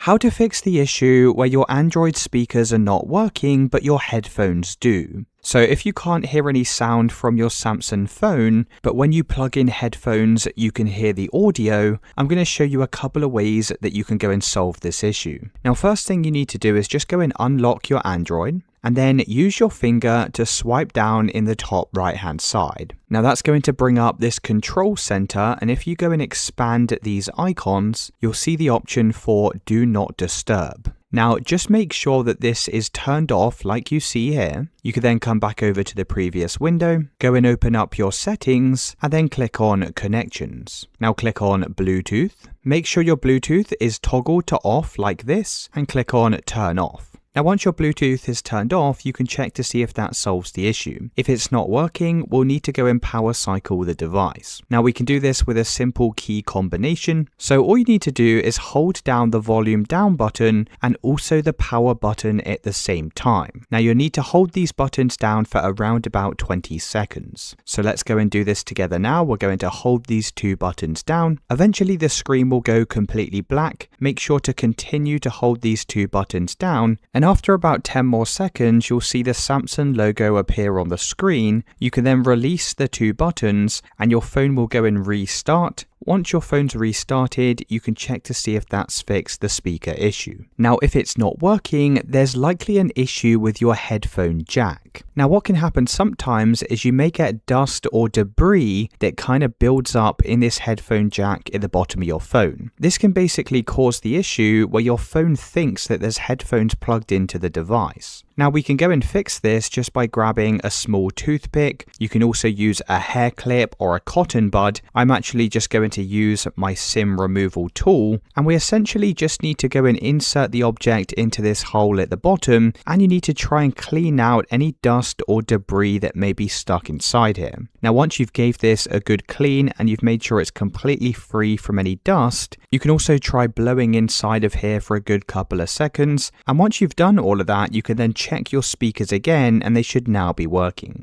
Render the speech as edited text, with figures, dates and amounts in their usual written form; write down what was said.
How to fix the issue where your Android speakers are not working but your headphones do. So if you can't hear any sound from your Samsung phone, but when you plug in headphones you can hear the audio, I'm going to show you a couple of ways that you can go and solve this issue. Now first thing you need to do is just go and unlock your Android, and then use your finger to swipe down in the top right hand side. Now that's going to bring up this control center, and if you go and expand these icons, you'll see the option for Do Not Disturb. Now just make sure that this is turned off like you see here. You can then come back over to the previous window, go and open up your settings, and then click on Connections. Now click on Bluetooth. Make sure your Bluetooth is toggled to off like this, and click on Turn Off. Now once your Bluetooth is turned off, you can check to see if that solves the issue. If it's not working, we'll need to go and power cycle the device. Now we can do this with a simple key combination. So all you need to do is hold down the volume down button and also the power button at the same time. Now you'll need to hold these buttons down for around about 20 seconds. So let's go and do this together now. We're going to hold these two buttons down. Eventually the screen will go completely black. Make sure to continue to hold these two buttons down, and after about 10 more seconds, you'll see the Samsung logo appear on the screen. You can then release the two buttons and your phone will go and restart. Once your phone's restarted, you can check to see if that's fixed the speaker issue. Now, if it's not working, there's likely an issue with your headphone jack. Now, what can happen sometimes is you may get dust or debris that kind of builds up in this headphone jack at the bottom of your phone. This can basically cause the issue where your phone thinks that there's headphones plugged into the device. Now we can go and fix this just by grabbing a small toothpick. You can also use a hair clip or a cotton bud. I'm actually just going to use my SIM removal tool, and we essentially just need to go and insert the object into this hole at the bottom, and you need to try and clean out any dust or debris that may be stuck inside here. Now once you've gave this a good clean and you've made sure it's completely free from any dust, you can also try blowing inside of here for a good couple of seconds, and once you've done all of that, you can then check your speakers again and they should now be working.